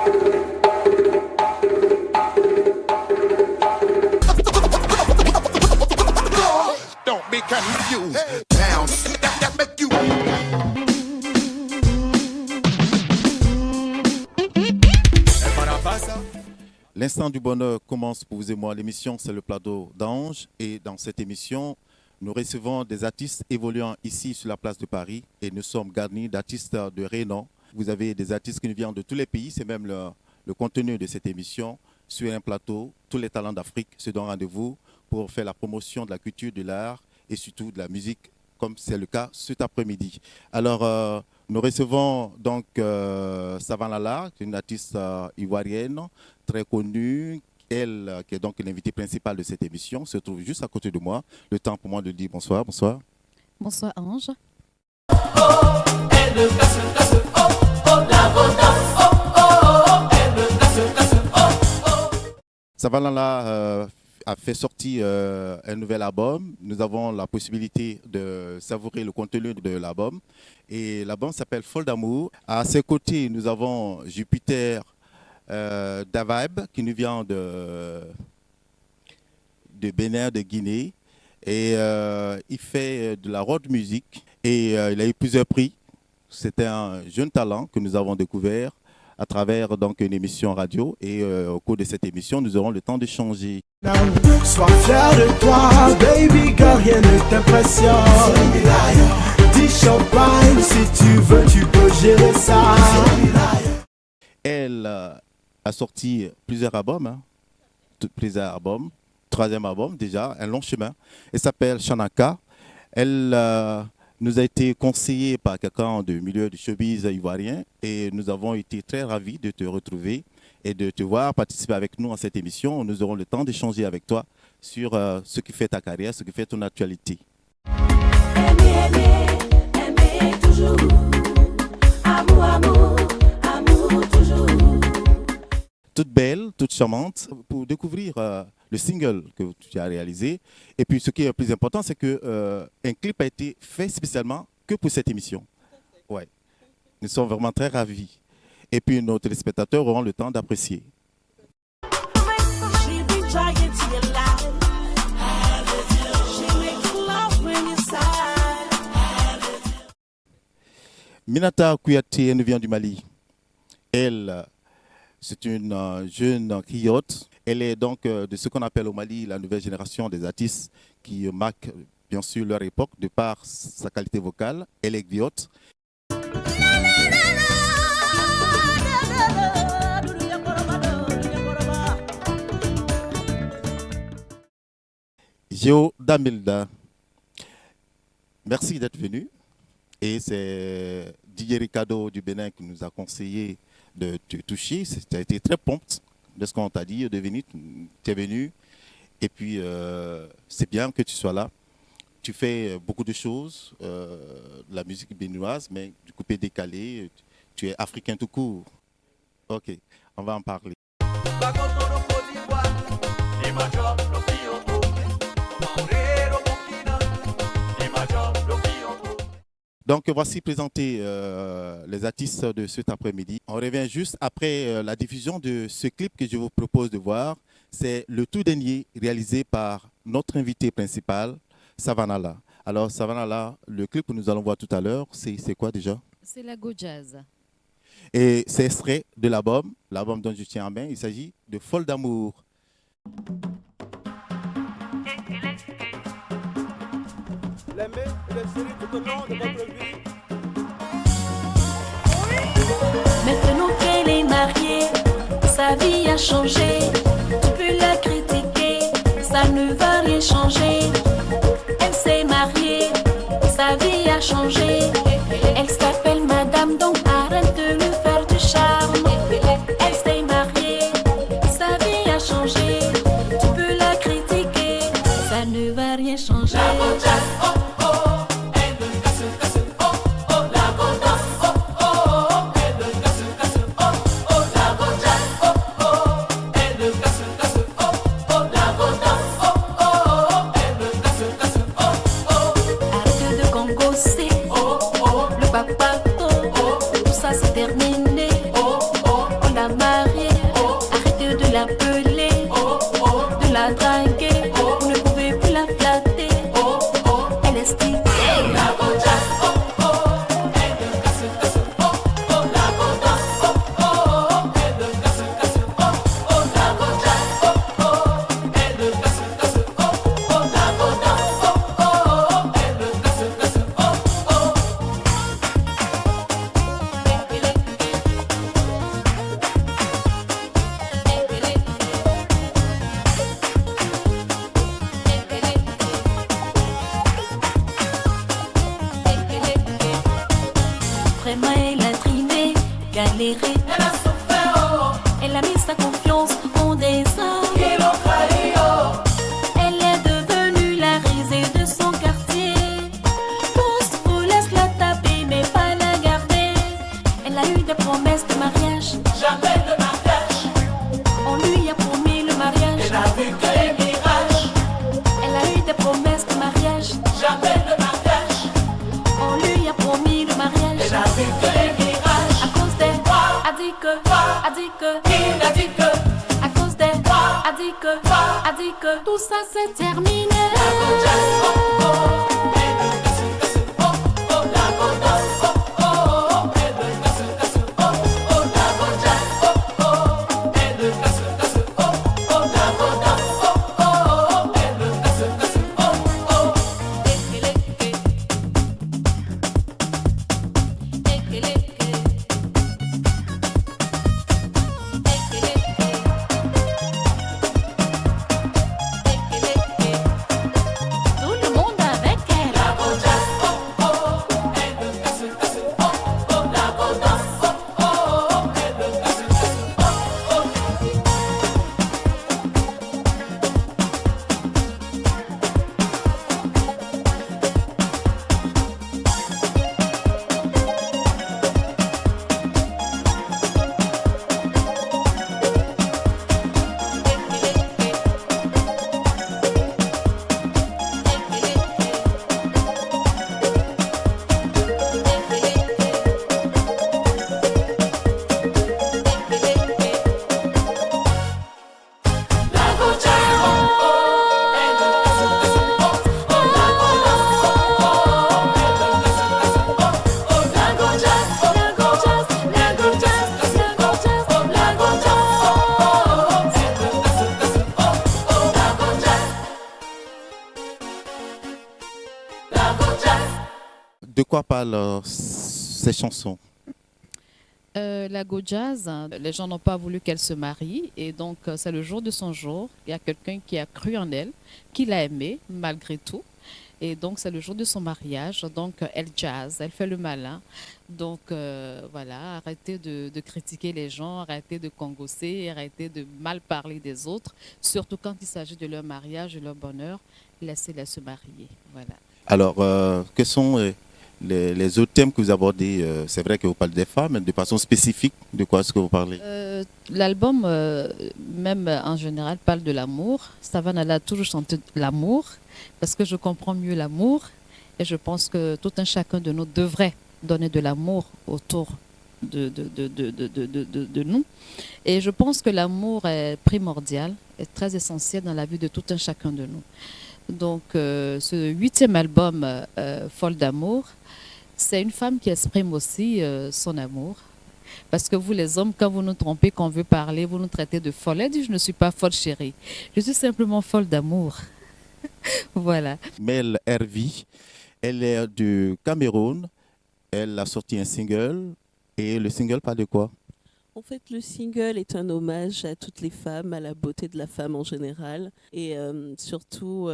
Don't be confused. Bounce. That make you. L'instant du bonheur commence pour vous et moi. L'émission, c'est le plateau d'Ange. Et dans cette émission, nous recevons des artistes évoluant ici sur la place de Paris. Et nous sommes garnis d'artistes de renom. Vous avez des artistes qui nous viennent de tous les pays. C'est même le contenu de cette émission. Sur un plateau, tous les talents d'Afrique se donnent rendez-vous pour faire la promotion de la culture, de l'art et surtout de la musique, comme c'est le cas cet après-midi. Alors, nous recevons donc Savannah Lala, une artiste ivoirienne très connue. Elle, qui est donc l'invitée principale de cette émission, se trouve juste à côté de moi. Le temps pour moi de dire bonsoir. Bonsoir. Bonsoir Ange. Savannah Lala a fait sortir un nouvel album. Nous avons la possibilité de savourer le contenu de l'album. Et l'album s'appelle Folle d'amour. À ses côtés, nous avons Jupiter Davib, qui nous vient de Bénin, de Guinée. Et il fait de la road music. Et il a eu plusieurs prix. C'était un jeune talent que nous avons découvert à travers donc une émission radio. Et au cours de cette émission, nous aurons le temps d'échanger. Sois fier de toi, baby girl, rien ne t'impressionne. Dis champagne, si tu veux, tu peux gérer ça. Elle a sorti plusieurs albums, plusieurs albums. Troisième album déjà, un long chemin. Elle s'appelle Shanaka. Elle nous a été conseillée par quelqu'un du milieu du showbiz ivoirien et nous avons été très ravis de te retrouver et de te voir participer avec nous à cette émission. Nous aurons le temps d'échanger avec toi sur ce qui fait ta carrière, ce qui fait ton actualité. Aimer, aimer toujours. Amour, amour, amour toujours. Toute belle, toute charmante, pour découvrir le single que tu as réalisé. Et puis ce qui est le plus important, c'est que un clip a été fait spécialement que pour cette émission. Ouais. Nous sommes vraiment très ravis. Et puis nos téléspectateurs auront le temps d'apprécier. Minata Kouyaté, elle nous vient du Mali. Elle, c'est une jeune griotte. Elle est donc de ce qu'on appelle au Mali la nouvelle génération des artistes qui marquent bien sûr leur époque de par sa qualité vocale. Elle est griotte. Géo Damilda, merci d'être venu. Et c'est Didier Ricardo du Bénin qui nous a conseillé de te toucher. Tu as été très prompte de ce qu'on t'a dit. Tu es venu. Et puis, c'est bien que tu sois là. Tu fais beaucoup de choses, de la musique béninoise, mais du coupé décalé. Tu es africain tout court. Ok, on va en parler. Donc voici présenté les artistes de cet après-midi. On revient juste après la diffusion de ce clip que je vous propose de voir. C'est le tout dernier réalisé par notre invité principal, Savannah Lala. Alors Savannah Lala, le clip que nous allons voir tout à l'heure, c'est quoi déjà? C'est la Go Jazz. Et c'est extrait de l'album dont je tiens en main. Il s'agit de Folle d'amour. L'aimer et le chérir tout au long de votre vie. Maintenant qu'elle est mariée, sa vie a changé. Tu peux la critiquer, ça ne va rien changer. Elle s'est mariée, sa vie a changé. Elle s'appelle madame, donc arrête de lui faire du charme. Elle s'est mariée, sa vie a changé. Tu peux la critiquer, ça ne va rien changer. Arrête de gongosser, il a dit que, à cause d'elle, a dit que, tout ça c'est terminé. Tout le monde avec elle. De quoi parlent ces chansons? La Go Jazz, les gens n'ont pas voulu qu'elle se marie et donc c'est le jour de son jour. Il y a quelqu'un qui a cru en elle, qui l'a aimée malgré tout. Et donc c'est le jour de son mariage. Donc elle jazz, elle fait le malin. Donc voilà, arrêtez de critiquer les gens, arrêtez de congosser, arrêtez de mal parler des autres. Surtout quand il s'agit de leur mariage, de leur bonheur, laissez-les se marier. Voilà. Alors, quels sont les autres thèmes que vous abordez? C'est vrai que vous parlez des femmes, mais de façon spécifique, de quoi est-ce que vous parlez? L'album, même en général, parle de l'amour. Savannah a toujours chanté l'amour parce que je comprends mieux l'amour et je pense que tout un chacun de nous devrait donner de l'amour autour de nous. Et je pense que l'amour est primordial, est très essentiel dans la vie de tout un chacun de nous. Donc, ce 8e album, Folle d'amour, c'est une femme qui exprime aussi son amour. Parce que vous, les hommes, quand vous nous trompez, quand on veut parler, vous nous traitez de folle. Elle dit, je ne suis pas folle, chérie. Je suis simplement folle d'amour. Voilà. Mel Hervie, elle est du Cameroun. Elle a sorti un single. Et le single parle de quoi? En fait, le single est un hommage à toutes les femmes, à la beauté de la femme en général. Et surtout,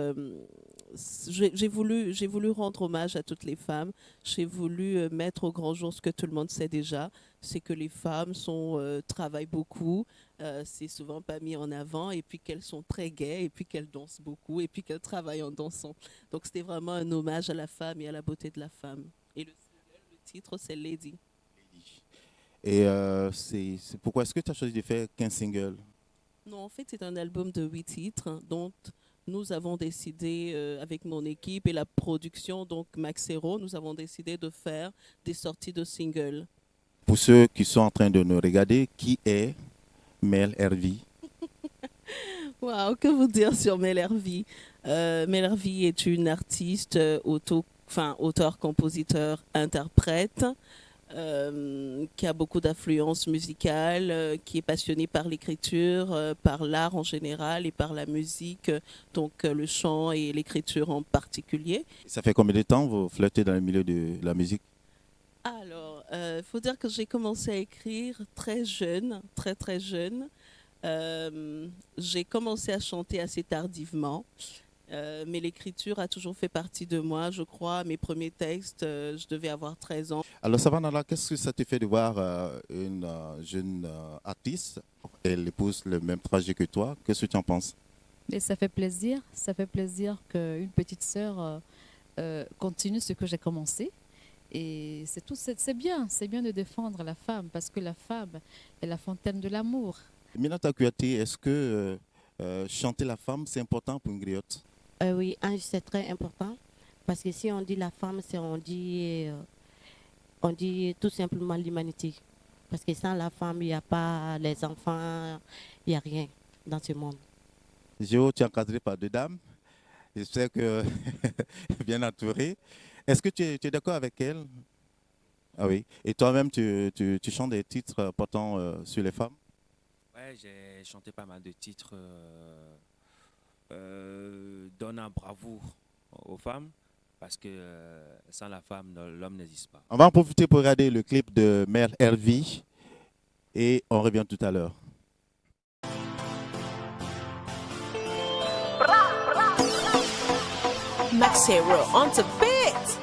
j'ai voulu rendre hommage à toutes les femmes. J'ai voulu mettre au grand jour ce que tout le monde sait déjà. C'est que les femmes travaillent beaucoup. C'est souvent pas mis en avant. Et puis qu'elles sont très gaies. Et puis qu'elles dansent beaucoup. Et puis qu'elles travaillent en dansant. Donc c'était vraiment un hommage à la femme et à la beauté de la femme. Et le single, le titre, c'est Lady. Et c'est pourquoi est-ce que tu as choisi de faire qu'un single? Non, en fait, c'est un album de 8 titres dont nous avons décidé, avec mon équipe et la production, donc Maxero, nous avons décidé de faire des sorties de singles. Pour ceux qui sont en train de nous regarder, qui est Mel Hervie? Waouh, que vous dire sur Mel Hervie? Mel Hervie est une artiste, auteur, compositeur, interprète. Qui a beaucoup d'influence musicale, qui est passionné par l'écriture, par l'art en général et par la musique, donc le chant et l'écriture en particulier. Ça fait combien de temps vous flottez dans le milieu de la musique? Alors, il faut dire que j'ai commencé à écrire très jeune, très très jeune. J'ai commencé à chanter assez tardivement. Mais l'écriture a toujours fait partie de moi, je crois. Mes premiers textes, je devais avoir 13 ans. Alors Savannah, qu'est-ce que ça te fait de voir une jeune artiste? Elle épouse le même trajet que toi. Qu'est-ce que tu en penses? Et ça fait plaisir qu'une petite sœur continue ce que j'ai commencé. Et c'est tout, c'est bien de défendre la femme parce que la femme est la fontaine de l'amour. Minata Kouyaté, est-ce que chanter la femme, c'est important pour une griotte? Oui, c'est très important parce que si on dit la femme, on dit tout simplement l'humanité. Parce que sans la femme, il n'y a pas les enfants, il n'y a rien dans ce monde. Géo, tu es encadré par 2 dames. J'espère que bien entouré. Est-ce que tu es d'accord avec elle? Ah oui. Et toi-même, tu chantes des titres portant sur les femmes? Ouais, j'ai chanté pas mal de titres donnant bravoure aux femmes parce que sans la femme, l'homme n'existe pas. On va en profiter pour regarder le clip de Mère Hervie et on revient tout à l'heure. Maxero on the beat.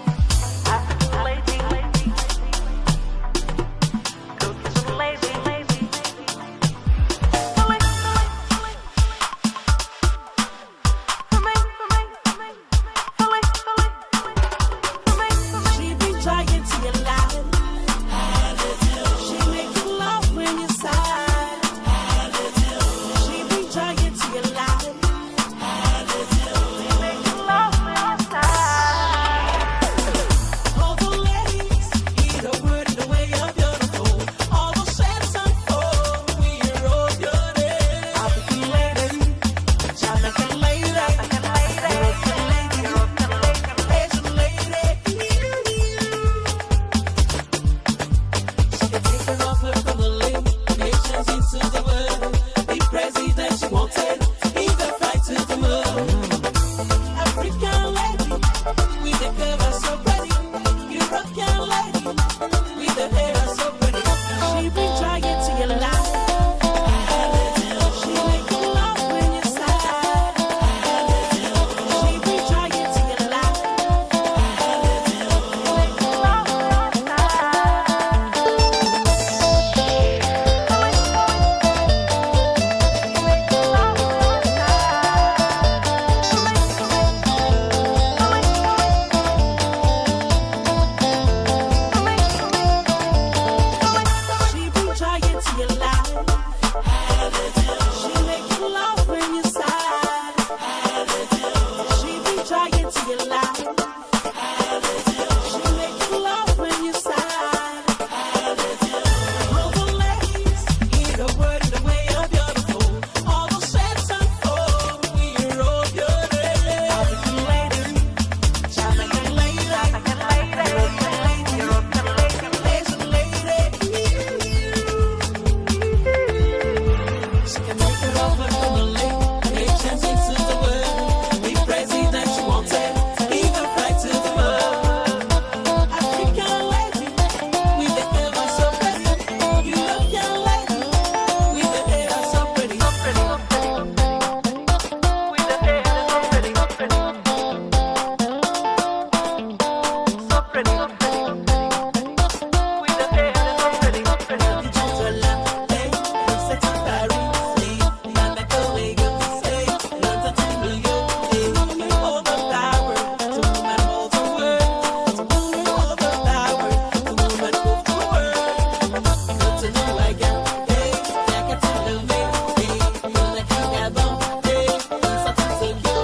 She be trying to your life. She make you love when you sigh. She be trying to your life. All the ladies, either word in the way of beautiful. All the shades unfold, we roll your day. African lady, Jamaican lady, European lady, Asian lady. She can take her offer from the lake, nations into the world. Be president she wanted, either fight to the moon. African lady, with the cover so pretty. European lady, with the hair so pretty. She bring joy into your life. She make you laugh when you sigh. She bring joy into your life. Make you laugh when you She bring joy into your life. She make you laugh when you sigh. She bring joy into your life. She make you laugh when you sigh. All the ladies, either word in the way of beautiful. All the shades unfold, we roll your day. African lady, Jamaican lady, European lady, Asian lady. She can make it over from the lake, nations into the world. Be president she wanted, even fight to the world. African lady, with the hair so pretty. European lady, with the hair so pretty. With the hair so pretty. So pretty. With the hair so pretty. Du jour de la paix, c'est à Paris, Monaco, Lagos, London to New York, all the power, the woman holds the world, all the power, the woman moves the world. Go to New York, Jack to Louis, like you got bon, something so cute.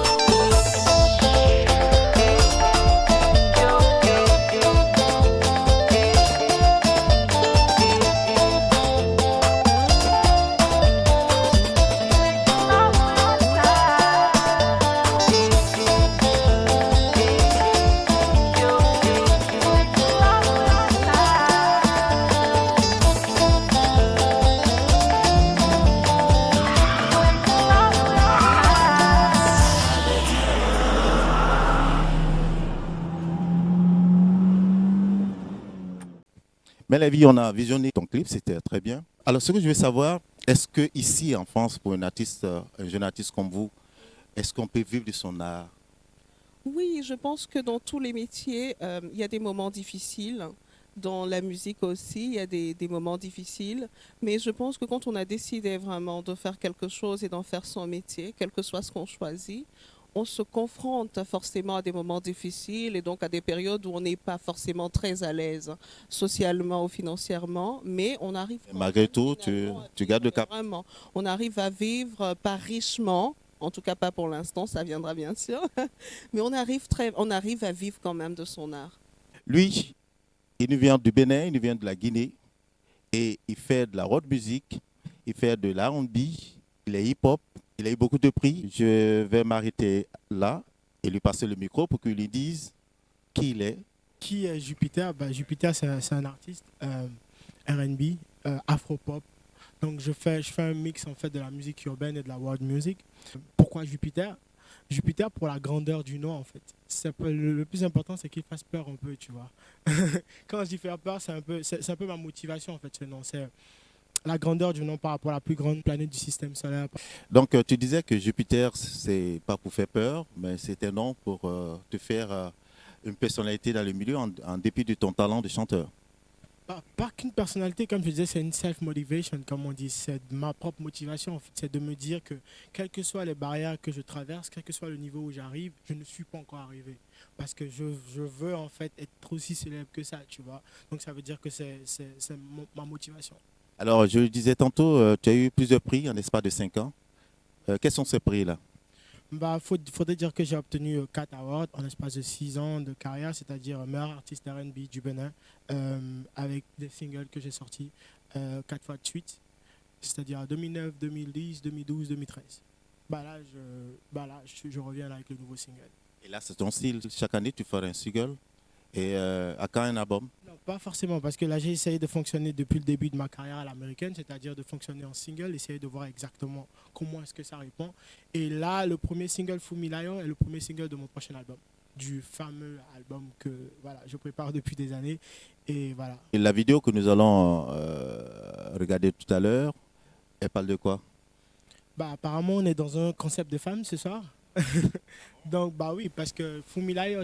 Mais la vie, on a visionné ton clip, c'était très bien. Alors, ce que je veux savoir, est-ce que ici en France, pour un artiste, un jeune artiste comme vous, est-ce qu'on peut vivre de son art? Oui, je pense que dans tous les métiers, il y a des moments difficiles. Dans la musique aussi, il y a des moments difficiles. Mais je pense que quand on a décidé vraiment de faire quelque chose et d'en faire son métier, quel que soit ce qu'on choisit, on se confronte forcément à des moments difficiles et donc à des périodes où on n'est pas forcément très à l'aise socialement ou financièrement, mais on arrive... Malgré tout, tu gardes le cap. Vraiment, on arrive à vivre pas richement, en tout cas pas pour l'instant, ça viendra bien sûr, mais on arrive à vivre quand même de son art. Lui, il nous vient du Bénin, il nous vient de la Guinée. et il fait de la rock music, il fait de l'R&B, il est hip-hop, il a eu beaucoup de prix. Je vais m'arrêter là et lui passer le micro pour qu'il lui dise qui il est. Qui est Jupiter? Jupiter, c'est un artiste R&B, afro-pop. Donc je fais un mix en fait de la musique urbaine et de la world music. Pourquoi Jupiter? Jupiter pour la grandeur du nom en fait. Le plus important c'est qu'il fasse peur un peu, tu vois. Quand je dis faire peur, c'est un peu ma motivation en fait ce nom. C'est la grandeur du nom par rapport à la plus grande planète du système solaire. Donc tu disais que Jupiter c'est pas pour faire peur, mais c'est un nom pour te faire une personnalité dans le milieu en dépit de ton talent de chanteur. Pas qu'une personnalité, comme je disais, c'est une self-motivation, comme on dit. C'est ma propre motivation, en fait. C'est de me dire que, quelles que soient les barrières que je traverse, quel que soit le niveau où j'arrive, je ne suis pas encore arrivé. Parce que je veux, en fait, être aussi célèbre que ça, tu vois. Donc, ça veut dire que c'est ma motivation. Alors, je le disais tantôt, tu as eu plusieurs prix en l'espace de 5 ans. Quels sont ces prix-là? Faudrait dire que j'ai obtenu 4 awards en l'espace de 6 ans de carrière, c'est-à-dire meilleur artiste R&B du Bénin, avec des singles que j'ai sortis 4 fois de suite, c'est-à-dire 2009, 2010, 2012, 2013. Là, je reviens là avec le nouveau single. Et là, c'est ton style. Chaque année, tu feras un single. Et à quand un album? Non, pas forcément, parce que là, j'ai essayé de fonctionner depuis le début de ma carrière à l'américaine, c'est-à-dire de fonctionner en single, essayer de voir exactement comment est-ce que ça répond. Et là, le premier single, Fumilayo, est le premier single de mon prochain album, du fameux album que je prépare depuis des années. Et voilà. Et la vidéo que nous allons regarder tout à l'heure, elle parle de quoi? Apparemment, on est dans un concept de femme ce soir. Donc oui, parce que Fumilayo,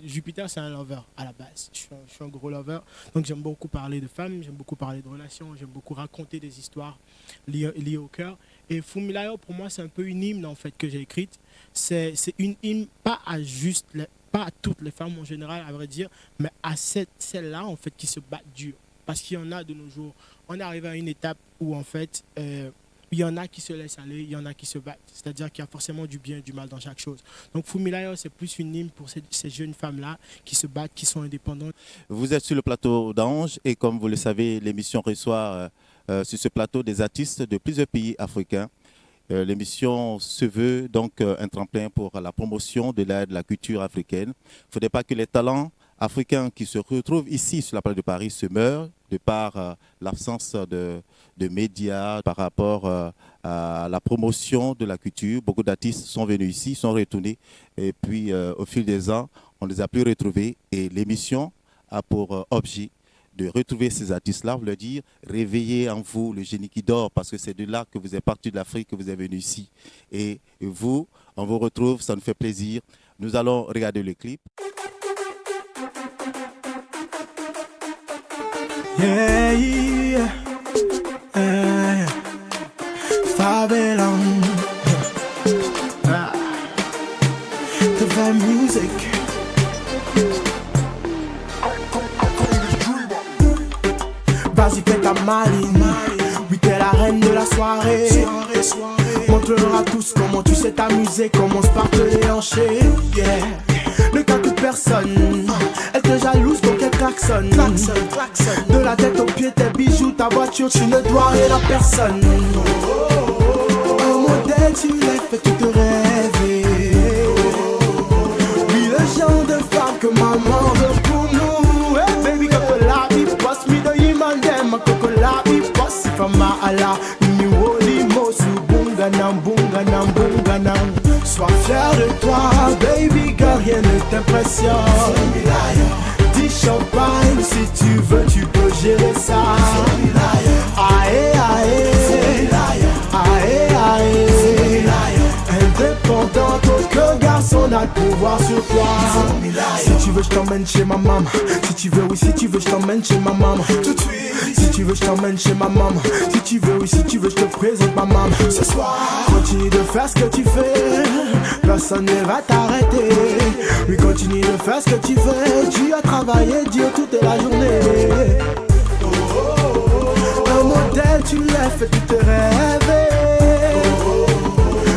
Jupiter, c'est un lover à la base. Je suis un gros lover, donc j'aime beaucoup parler de femmes, j'aime beaucoup parler de relations, j'aime beaucoup raconter des histoires liées au cœur. Et Fumilayo, pour moi, c'est un peu une hymne en fait que j'ai écrite. C'est une hymne pas à toutes les femmes en général, à vrai dire, mais à celles-là en fait qui se battent dur. Parce qu'il y en a de nos jours. On est arrivé à une étape où en fait il y en a qui se laissent aller, il y en a qui se battent. C'est-à-dire qu'il y a forcément du bien et du mal dans chaque chose. Donc Fumilayo, c'est plus une hymne pour ces jeunes femmes-là qui se battent, qui sont indépendantes. Vous êtes sur le plateau d'Ange et comme vous le savez, l'émission reçoit sur ce plateau des artistes de plusieurs pays africains. L'émission se veut donc un tremplin pour la promotion de la culture africaine. Il ne faudrait pas que les talents africains qui se retrouvent ici sur la place de Paris se meurent de par l'absence de médias, par rapport à la promotion de la culture. Beaucoup d'artistes sont venus ici, sont retournés et puis au fil des ans, on ne les a plus retrouvés et l'émission a pour objet de retrouver ces artistes-là, leur dire réveillez en vous le génie qui dort parce que c'est de là que vous êtes parti de l'Afrique, que vous êtes venu ici. Et vous, on vous retrouve, ça nous fait plaisir. Nous allons regarder le clip. Yeah, yeah, yeah. Fabelon. The Van Music. Vas-y, fais ta maline. Oui, t'es la reine de la soirée. Montre-leur à tous comment tu sais t'amuser. Commence par te déhancher. Yeah. Ne cas toute personne. Elle te jalouse donc elle klaxonne. De la tête aux pieds, tes bijoux, ta voiture, tu ne dois rien à personne. Un modèle, tu l'es, fait tout te rêver. Oui, le genre de femme que maman veut pour nous. Hey baby, coco la vie, boss me do you man them. Coco la vie, boss if I'm a la. New holy mosu, bunganam, bunganam, bunganam. Sois fier de toi, baby, car rien ne t'impressionne. Dis champagne, si tu veux, tu peux gérer ça. Aïe, aïe, aïe, aïe. Indépendante, aucun garçon n'a le pouvoir sur toi. Si tu veux, je t'emmène chez ma maman. Si tu veux, oui, si tu veux, je t'emmène chez ma maman. Tout de suite. Si tu veux, je t'emmène chez ma maman. Si tu veux, oui, si tu veux, je te présente ma maman. Ce soir, continue de faire ce que tu fais. Personne ne va t'arrêter. Oui, continue de faire ce que tu fais. Tu as travaillé dur toute la journée. Un modèle, tu l'as fait, tu te rêver.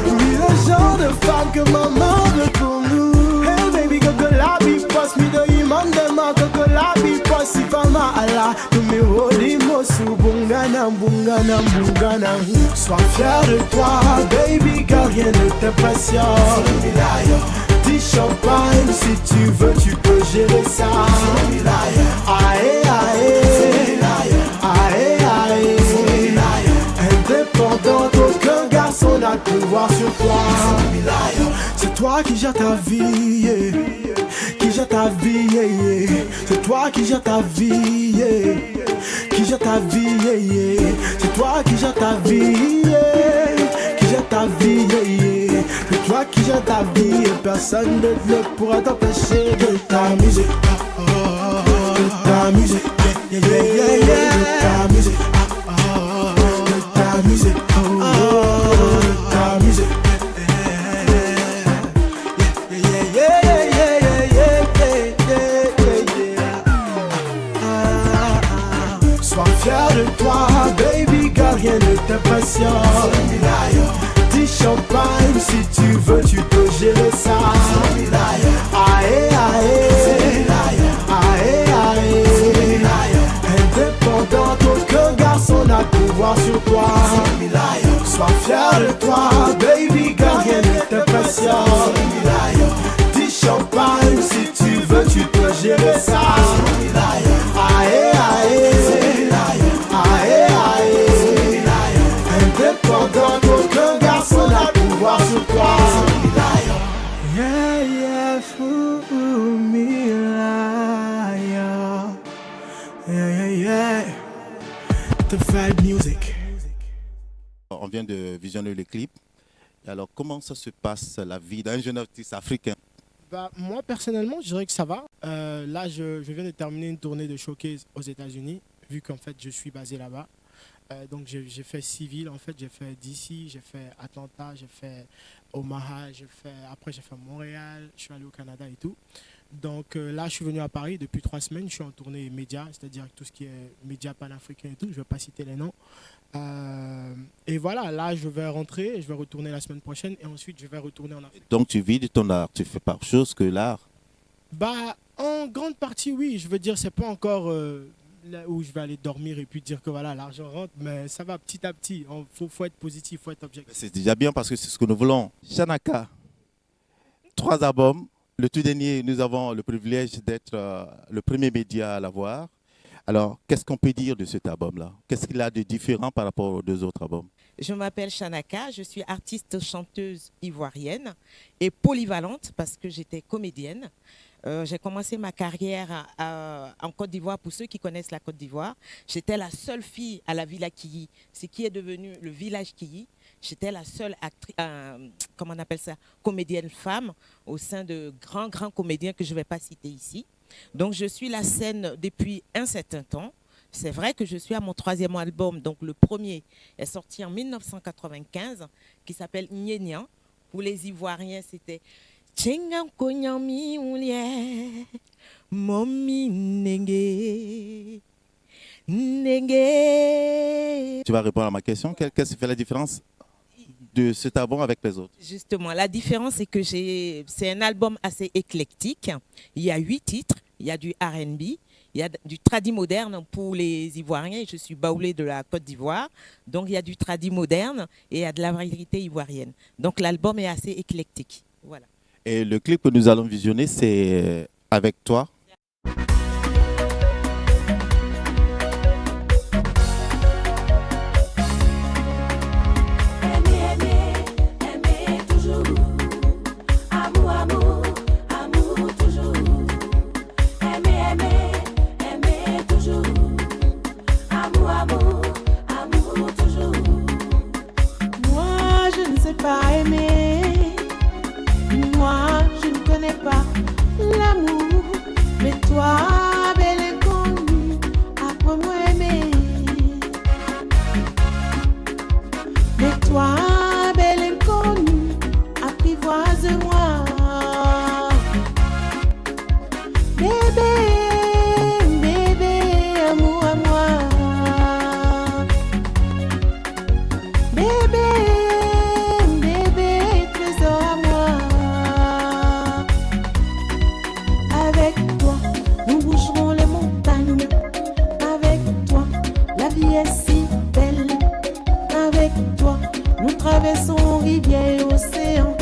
Oui, le genre de femme que maman veut pour nous. Hey baby, coco la vie, passe me de iman de ma coco la vie, passe si fama ala. Tu me holy mo. mosu bungana bungana bungana. Sois fier de toi, baby, car rien ne t'impressionne. Dis champagne, si tu veux, tu peux gérer ça. Aïe, aïe, aïe, aïe. Indépendante, aucun garçon n'a le pouvoir sur toi. C'est toi qui gère ta vie, yeah. Qui gère ta vie, yeah, yeah. C'est toi qui gère ta vie, yeah. Qui gère ta vie, yeah, yeah. C'est toi qui gère ta vie, yeah. Qui gère ta vie, yeah, yeah. C'est toi qui gère ta vie et personne ne pourra t'empêcher de t'amuser. De t'amuser, yeah, yeah, yeah, yeah. De t'amuser, de t'amuser, de t'amuser. Sois fier de toi, baby, car rien ne t'impressionne. Dis champagne, si tu veux, tu peux gérer ça. Aïe, aïe, aïe, aïe. Indépendante, aucun garçon n'a pouvoir sur toi. Sois fier de toi, baby, car rien ne t'impressionne. Dis champagne, si tu veux, tu peux gérer ça. Aïe, aïe, aïe, aïe. Indépendante, aucun garçon n'a pouvoir sur toi. Yeah, yeah, Fumilaya. Yeah, yeah, yeah. The vibe music. On vient de visionner le clip. Et alors, comment ça se passe, la vie d'un jeune artiste africain? Bah, moi, personnellement, je dirais que ça va. Là, je viens de terminer une tournée de showcase aux États-Unis, vu qu'en fait, je suis basé là-bas. Donc, j'ai fait 6 villes. En fait, j'ai fait DC, j'ai fait Atlanta, j'ai fait Omaha, après, j'ai fait Montréal, je suis allé au Canada et tout. Donc, là, je suis venu à Paris depuis 3 semaines. Je suis en tournée média, c'est-à-dire tout ce qui est média panafricain et tout. Je ne vais pas citer les noms. Et voilà, là, je vais rentrer, je vais retourner la semaine prochaine et ensuite, je vais retourner en Afrique. Donc, tu vis de ton art, tu fais pas autre chose que l'art? Bah, en grande partie, oui. Je veux dire, c'est pas encore là où je vais aller dormir et puis dire que voilà, l'argent rentre, mais ça va petit à petit. Faut être positif, faut être objectif. C'est déjà bien parce que c'est ce que nous voulons. Shanaka, 3 albums. Le tout dernier, nous avons le privilège d'être le premier média à l'avoir. Alors, qu'est-ce qu'on peut dire de cet album-là? Qu'est-ce qu'il a de différent par rapport aux 2 autres albums? Je m'appelle Shanaka, je suis artiste chanteuse ivoirienne et polyvalente parce que j'étais comédienne. J'ai commencé ma carrière en Côte d'Ivoire. Pour ceux qui connaissent la Côte d'Ivoire, j'étais la seule fille à la Villa Killy, ce qui est devenu le village Killy. J'étais la seule comment on appelle ça, comédienne femme au sein de grands comédiens que je ne vais pas citer ici. Donc je suis la scène depuis un certain temps. C'est vrai que je suis à mon 3e album, donc le premier est sorti en 1995, qui s'appelle Nyenya. Pour les Ivoiriens, c'était Tchengam Konyami Oulié, Momi Nenge. Nenge. Tu vas répondre à ma question. Qu'est-ce qui fait la différence de cet album avec les autres? Justement, la différence, c'est que c'est un album assez éclectique. Il y a 8 titres, il y a du R&B, il y a du tradi moderne pour les Ivoiriens. Je suis baoulée de la Côte d'Ivoire, donc il y a du tradi moderne et il y a de la variété ivoirienne. Donc l'album est assez éclectique. Voilà. Et le clip que nous allons visionner, c'est avec toi. Pas aimer, moi je ne connais pas l'amour, mais toi belle inconnue, apprends-moi à aimer. Mais toi belle inconnue, apprivoise-moi. Bébé, bébé, amour à moi. Bébé, Avec toi, nous traversons rivière et océan.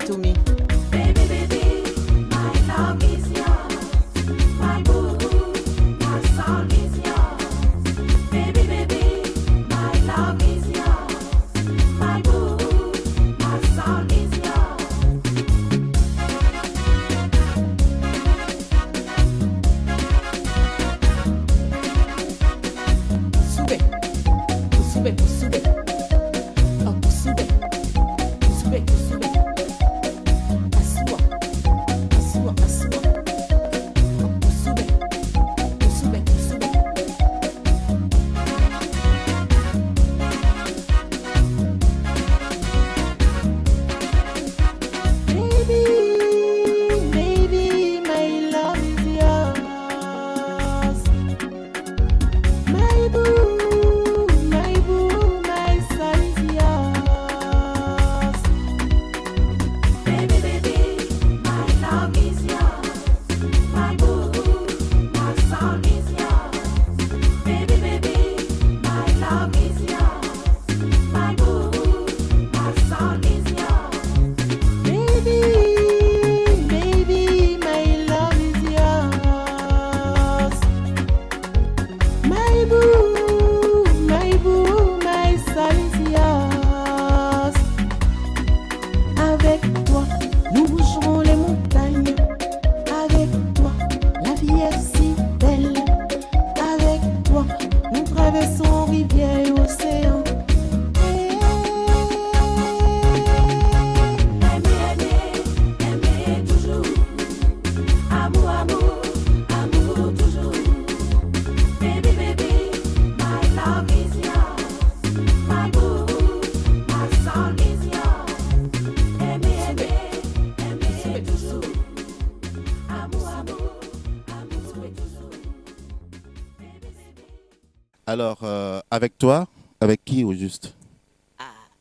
To me. Alors, avec toi, avec qui au juste?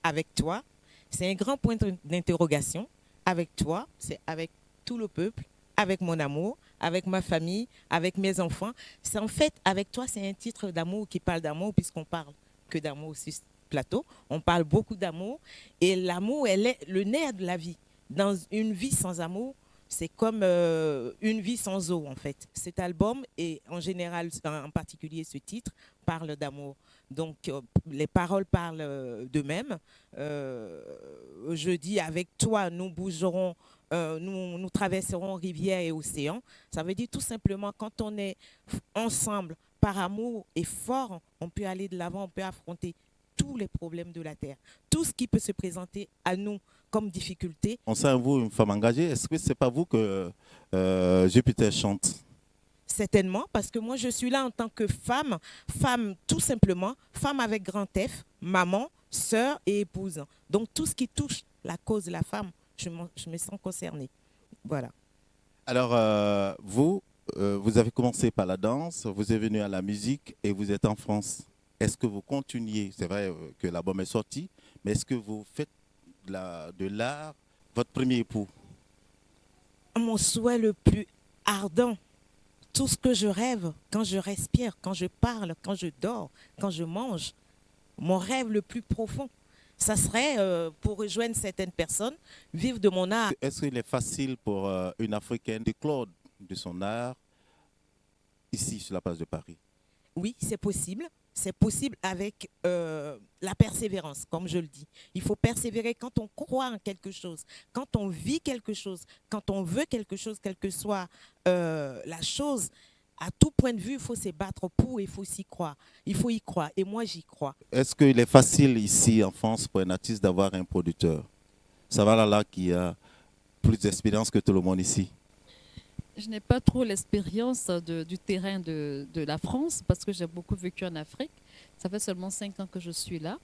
Avec toi, c'est un grand point d'interrogation. Avec toi, c'est avec tout le peuple, avec mon amour, avec ma famille, avec mes enfants. C'est en fait, avec toi, c'est un titre d'amour qui parle d'amour, puisqu'on parle que d'amour sur ce plateau. On parle beaucoup d'amour. Et l'amour, elle est le nerf de la vie. Dans une vie sans amour, c'est comme une vie sans eau, en fait. Cet album, et en général, en particulier ce titre, parle d'amour. Donc, les paroles parlent d'eux-mêmes. Je dis, avec toi, nous bougerons, nous traverserons rivière et océan. Ça veut dire tout simplement, quand on est ensemble, par amour et fort, on peut aller de l'avant, on peut affronter tous les problèmes de la Terre. Tout ce qui peut se présenter à nous comme difficulté. On sent vous une femme engagée. Est-ce que ce n'est pas vous que Jupiter chante? Certainement, parce que moi, je suis là en tant que femme, femme tout simplement, femme avec grand F, maman, sœur et épouse. Donc, tout ce qui touche la cause de la femme, je me sens concernée. Voilà. Alors, vous avez commencé par la danse, vous êtes venu à la musique et vous êtes en France. Est-ce que vous continuez? C'est vrai que l'album est sorti, mais est-ce que vous faites de l'art votre premier époux? Mon souhait le plus ardent, tout ce que je rêve, quand je respire, quand je parle, quand je dors, quand je mange, mon rêve le plus profond, ça serait, pour rejoindre certaines personnes, vivre de mon art. Est-ce qu'il est facile pour une Africaine d'éclore de son art ici sur la place de Paris? Oui, c'est possible. c'est possible avec la persévérance, comme je le dis. Il faut persévérer quand on croit en quelque chose, quand on vit quelque chose, quand on veut quelque chose, quelle que soit la chose. À tout point de vue, il faut se battre pour, il faut s'y croire. Il faut y croire. Et moi, j'y crois. Est-ce qu'il est facile ici en France pour un artiste d'avoir un producteur? Ça va là qui a plus d'expérience que tout le monde ici. Je n'ai pas trop l'expérience du terrain de la France parce que j'ai beaucoup vécu en Afrique. Ça fait seulement 5 ans que je suis là.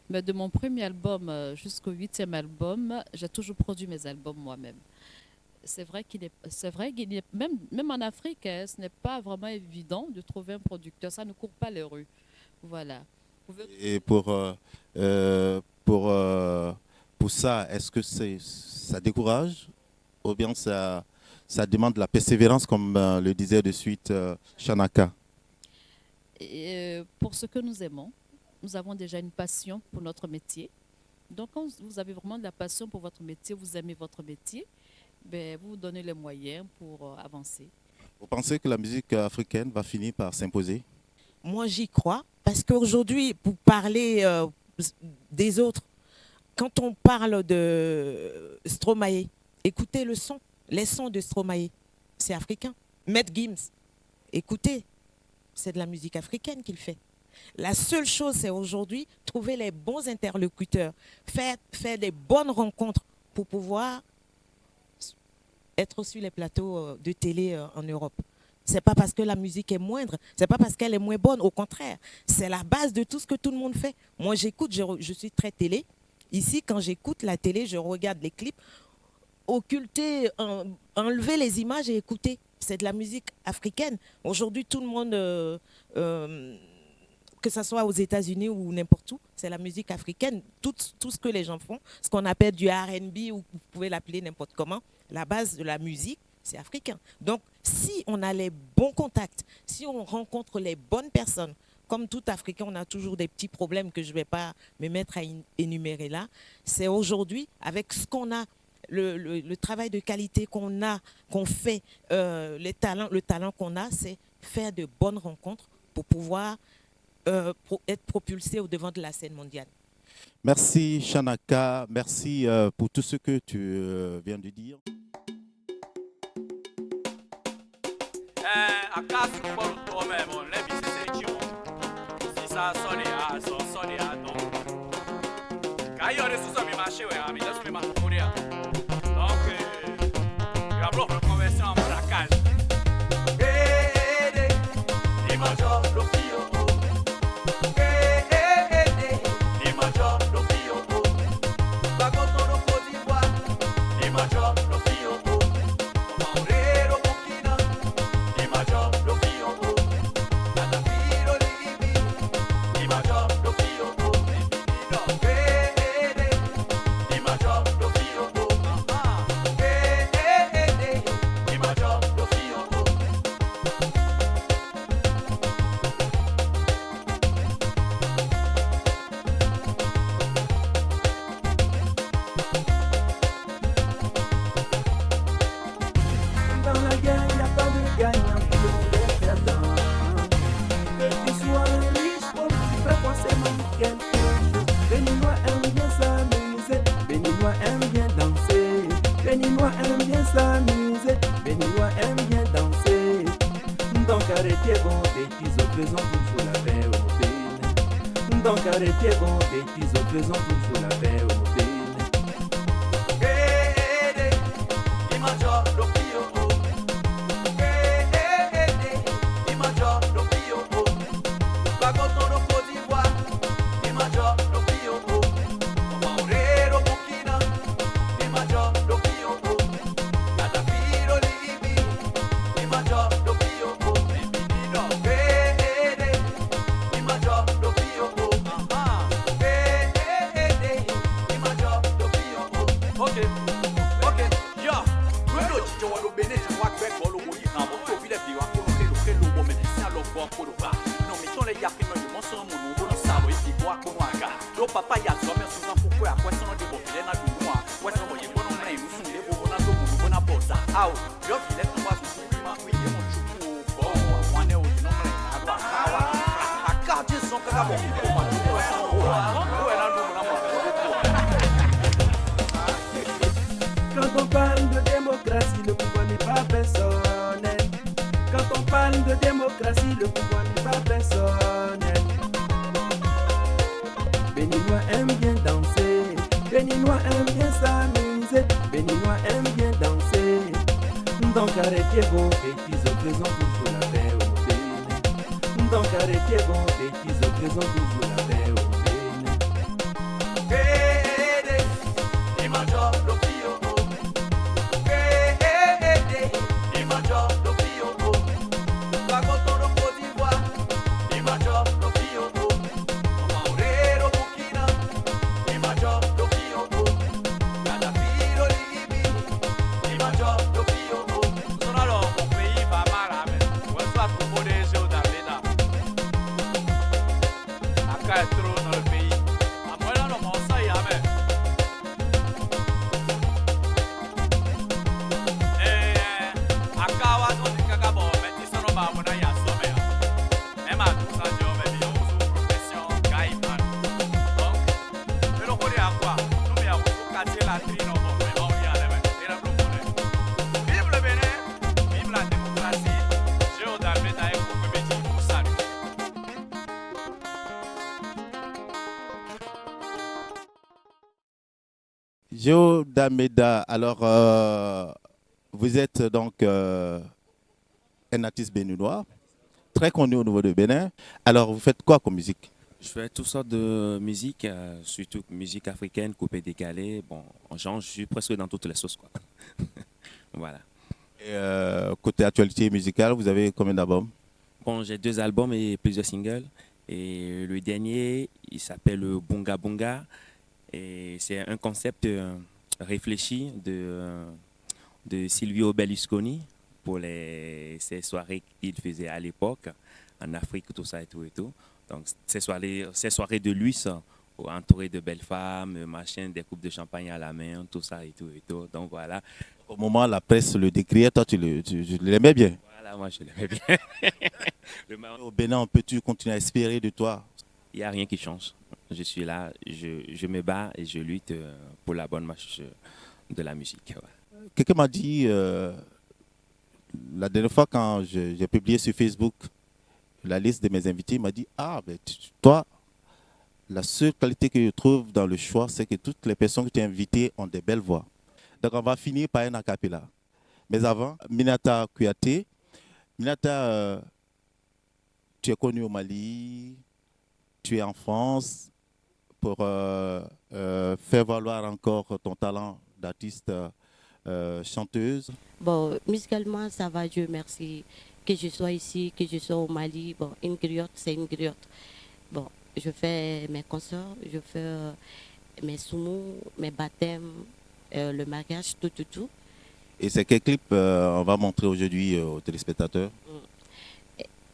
Mais de mon premier album jusqu'au 8e album, j'ai toujours produit mes albums moi-même. C'est vrai qu'il est même en Afrique, hein, ce n'est pas vraiment évident de trouver un producteur. Ça ne court pas les rues. Voilà. Et pour ça, est-ce que ça décourage ou bien ça demande de la persévérance, comme le disait de suite Shanaka? Pour ce que nous aimons, nous avons déjà une passion pour notre métier. Donc, quand vous avez vraiment de la passion pour votre métier, vous aimez votre métier, ben, vous vous donnez les moyens pour avancer. Vous pensez que la musique africaine va finir par s'imposer? Moi, j'y crois, parce qu'aujourd'hui, pour parler des autres, quand on parle de Stromae, écoutez le son, les sons de Stromae, c'est africain. Matt Gims, écoutez, c'est de la musique africaine qu'il fait. La seule chose, c'est aujourd'hui trouver les bons interlocuteurs, faire des bonnes rencontres pour pouvoir être sur les plateaux de télé en Europe. C'est pas parce que la musique est moindre, c'est pas parce qu'elle est moins bonne, au contraire. C'est la base de tout ce que tout le monde fait. Moi, j'écoute, je suis très télé. Ici, quand j'écoute la télé, je regarde les clips, occulter, enlever les images et écouter. C'est de la musique africaine. Aujourd'hui, tout le monde, que ce soit aux États-Unis ou n'importe où, c'est la musique africaine. Tout ce que les gens font, ce qu'on appelle du R&B, ou vous pouvez l'appeler n'importe comment, la base de la musique, c'est africain. Donc, si on a les bons contacts, si on rencontre les bonnes personnes, comme tout Africain, on a toujours des petits problèmes que je ne vais pas me mettre à énumérer là. C'est aujourd'hui, avec ce qu'on a, le travail de qualité qu'on a, qu'on fait, le talent qu'on a, c'est faire de bonnes rencontres pour pouvoir être propulsé au devant de la scène mondiale. Merci Shanaka, merci pour tout ce que tu viens de dire. Quand on parle de démocratie, le pouvoir n'est pas personnel. Quand on parle de démocratie, le pouvoir n'est pas personnel. Béninois aiment bien danser, Béninois aiment bien s'amuser, Béninois aiment bien danser. Donc arrêtez vos bêtises, faisons toujours la paix au Bénin. Donc arrêtez vos bêtises, faisons toujours la paix au Bénin. Géo Dameda, alors vous êtes donc un artiste béninois, très connu au niveau de Bénin. Alors vous faites quoi comme musique? Je fais toutes sortes de musique, surtout musique africaine, coupée décalée. Bon, en genre, je suis presque dans toutes les sauces, quoi. Voilà. Et, côté actualité musicale, vous avez combien d'albums? Bon, j'ai 2 albums et plusieurs singles. Et le dernier, il s'appelle Bunga Bunga. Et c'est un concept réfléchi de Silvio Berlusconi pour ces soirées qu'il faisait à l'époque en Afrique, tout ça et tout et tout. Donc ces soirées de luxe entourées de belles femmes, machin, des coupes de champagne à la main, tout ça et tout et tout. Donc voilà. Au moment la presse le décriait, toi tu l'aimais bien. Voilà, moi je l'aimais bien. Au Bénin, peux-tu continuer à espérer de toi? Il n'y a rien qui change. Je suis là, je me bats et je lutte pour la bonne marche de la musique. Ouais. Quelqu'un m'a dit, la dernière fois quand j'ai publié sur Facebook la liste de mes invités, il m'a dit, ah, ben, toi, la seule qualité que je trouve dans le choix, c'est que toutes les personnes que tu as invitées ont des belles voix. Donc on va finir par un a cappella. Mais avant, Minata Kouyaté. Minata, tu es connue au Mali, tu es en France pour faire valoir encore ton talent d'artiste chanteuse. Bon, musicalement, ça va, Dieu merci. Que je sois ici, que je sois au Mali, bon, une griotte, c'est une griotte. Bon, je fais mes concerts, je fais mes soumous, mes baptêmes, le mariage, tout. Et c'est quel clip on va montrer aujourd'hui aux téléspectateurs?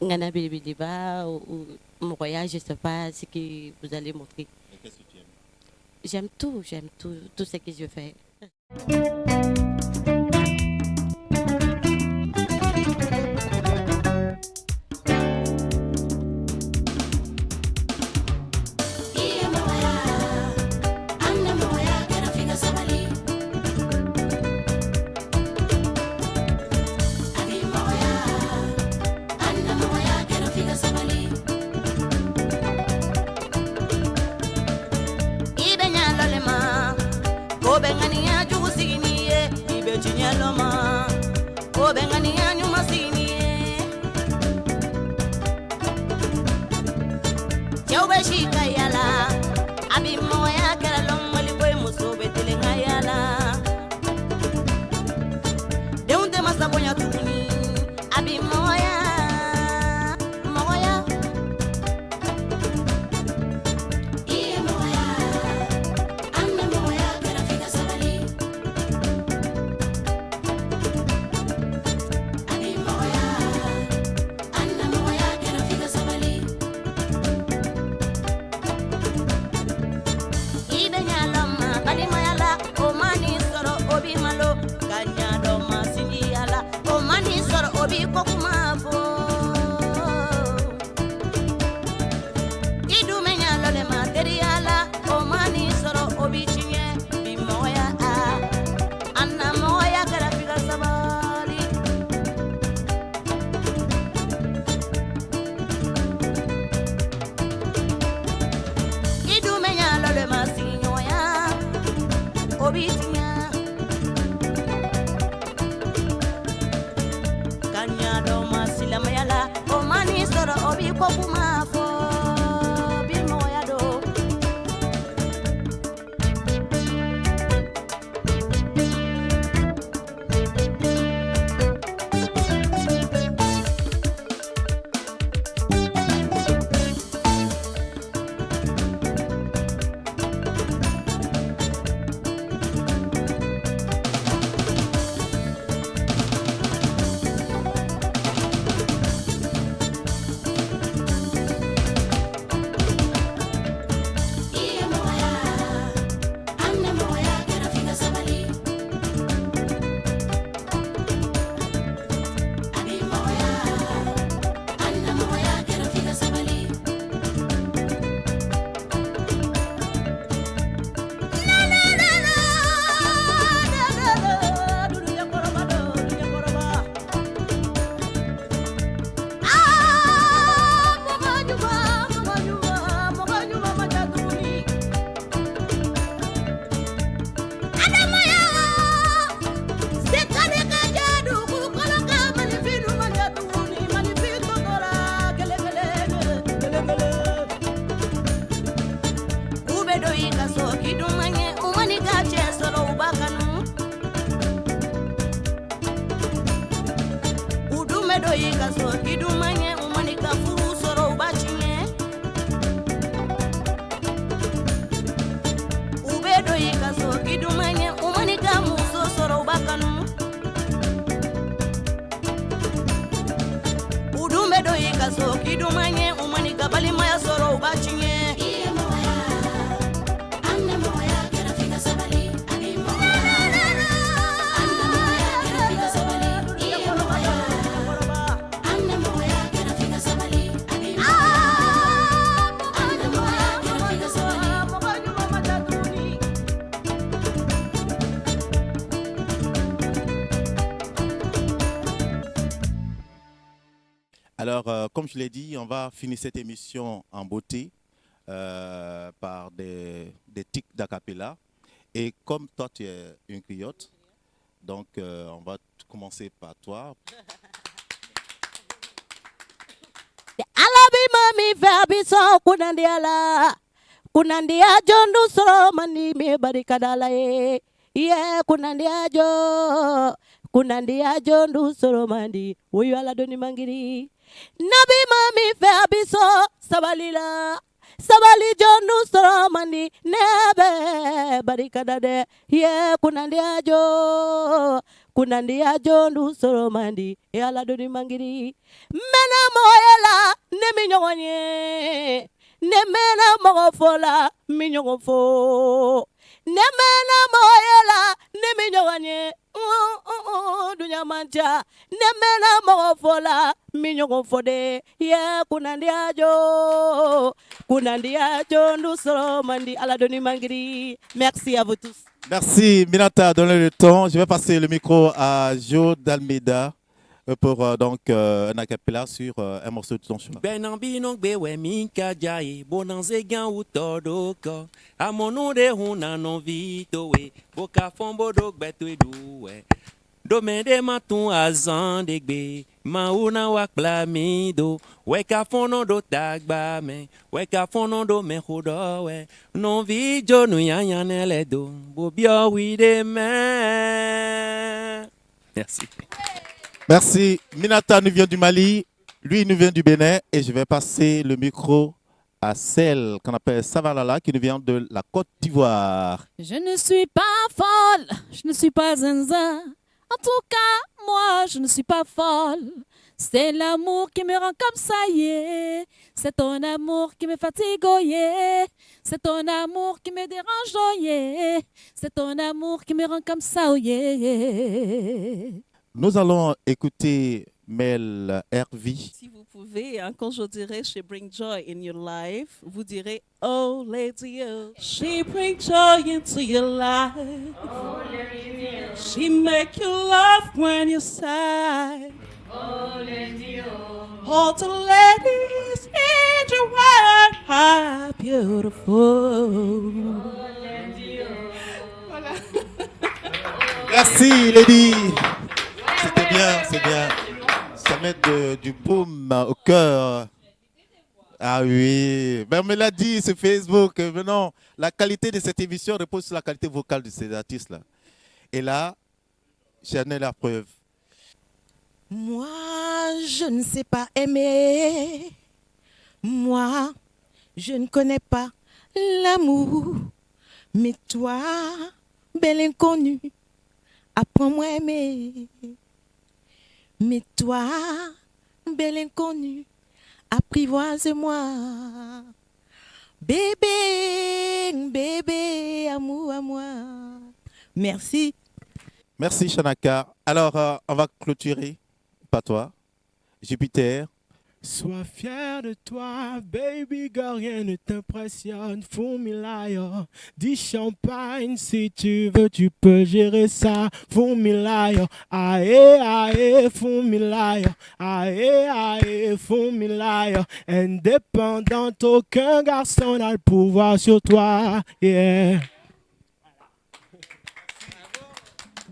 Ngana Bilibiliba ou mon voyage, je ne sais pas ce que vous allez montrer. Qu'est-ce que tu aimes? J'aime tout ce que je fais. bitinya kanya do masilamayala o mani soro obi ko kuma fo bi moya do Alors, comme je l'ai dit, on va finir cette émission en beauté par des tics d'acapella. Et comme toi, tu es une griotte, donc on va commencer par toi. Alabi mami fabi so kunandia jondu soro mani me barikadala ye kunandia jondu soro mandi woyo ala doni mangiri nabi mami fabi so sabalila sabali jondu soro mandi nebe barikadade kunandia jondu soro mandi ala doni mangiri mena moyela nemi nyonye nemena mogofola minyogofo nemena moyela nemi nyonye dunya manja nemena mogofola minyogofo de kunandia jondu soro mandi ala doni mangiri. Merci à vous tous. Merci Minata, donnez le temps. Je vais passer le micro à Jo Dalmeda pour donc un acapella sur un morceau de ton chemin. Benambino bewe minka jaye bonanze gan utodoko amono de huna non vito we boka fombo dog betu eduwe domede matun azan degbe mauna waklamido weka fono do tagba me weka fono do me khodo we non vi jonu yanyanele do bobio wi de me. Merci. Merci. Minata nous vient du Mali, lui nous vient du Bénin et je vais passer le micro à celle qu'on appelle Savalala qui nous vient de la Côte d'Ivoire. Je ne suis pas folle, je ne suis pas zinzin. En tout cas, moi, je ne suis pas folle. C'est l'amour qui me rend comme ça, yeah. C'est ton amour qui me fatigue, oh yeah. C'est ton amour qui me dérange, oh yeah. C'est ton amour qui me rend comme ça, oh yeah. Nous allons écouter Mel Hervy. Si vous pouvez, quand je dirais She bring joy in your life, vous direz Oh Lady O. She bring joy into your life. Oh Lady O. She make you laugh when you sigh. Oh Lady O. All the ladies in the world are beautiful. Oh Lady O. Merci, Lady. C'était bien, c'est bien. Ça met du boom au cœur. Ah oui, ben, on me l'a dit sur Facebook. Mais non, la qualité de cette émission repose sur la qualité vocale de ces artistes-là. Et là, j'en ai la preuve. Moi, je ne sais pas aimer. Moi, je ne connais pas l'amour. Mais toi, belle inconnue, apprends-moi à aimer. Mais toi, belle inconnue, apprivoise-moi. Bébé, bébé, amour à moi. Merci. Merci, Shanaka. Alors, on va clôturer. Pas toi. Jupiter. Sois fier de toi, baby girl, rien ne t'impressionne. Fourmilayo, dis champagne si tu veux, tu peux gérer ça. Fourmilayo, aïe aïe, fourmilayo, aïe aïe, fourmilayo. Indépendante, aucun garçon n'a le pouvoir sur toi. Yeah.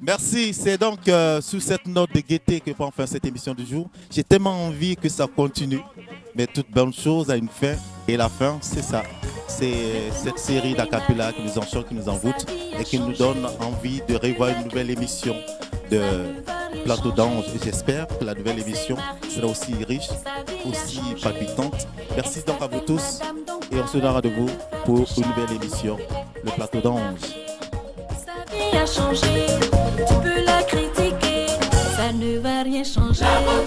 Merci, c'est donc sous cette note de gaieté que prend fin cette émission du jour. J'ai tellement envie que ça continue, mais toute bonne chose a une fin, et la fin, c'est ça. C'est cette série d'acapella qui nous enchante, qui nous envoûte, et qui nous donne envie de revoir une nouvelle émission de Plateau d'Ange. Et j'espère que la nouvelle émission sera aussi riche, aussi palpitante. Merci donc à vous tous, et on se donne rendez-vous pour une nouvelle émission, le Plateau d'Ange. A changé, tu peux la critiquer, ça ne va rien changer. Arrête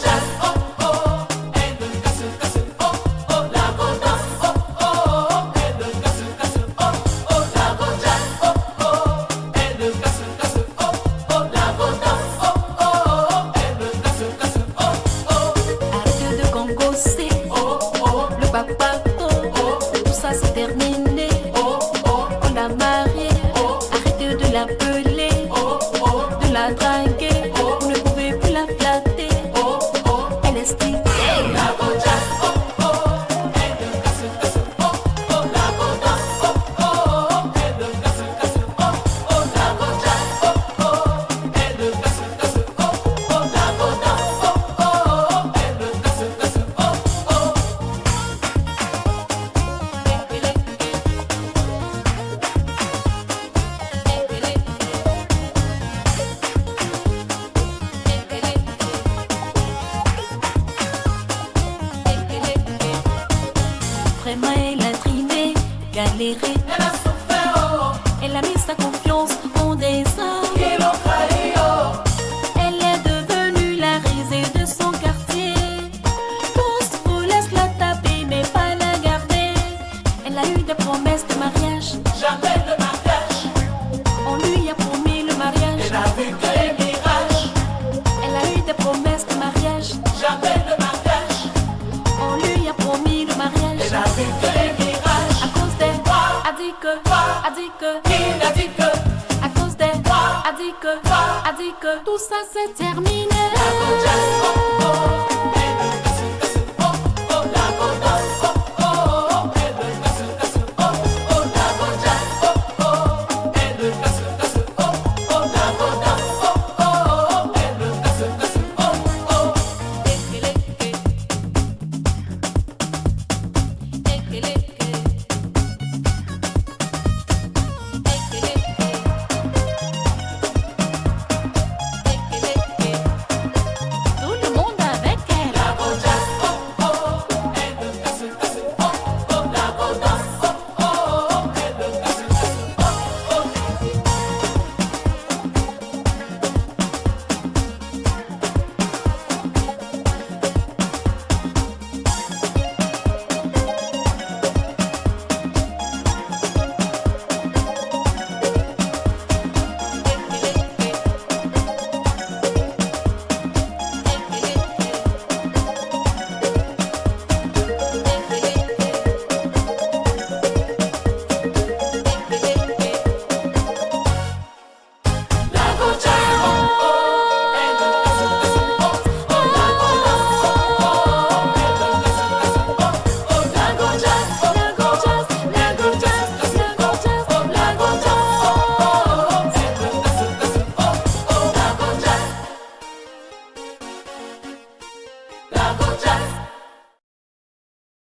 de gangosser, le papa, tout ça c'est terminé. On l'a marié, arrête de l'appeler, de la draguer, vous ne pouvez plus la flatter. Elle est stylée. Vraiment, elle a trimé, galéré. Elle a souffert, elle a mis sa confiance en des hommes. Elle est devenue la risée de son quartier. Tous vous laissent la taper, mais pas la garder. Elle a eu des promesses de mariage. Jamais de mariage. On lui a promis le mariage. Elle a vu que les mirages. Elle a eu des promesses de mariage. Jamais de mariage. On lui a promis le mariage. Elle a vu que les mirages. À cause d'elle, a dit que, il a dit que. À cause d'elle, a dit que tout ça c'est terminé. La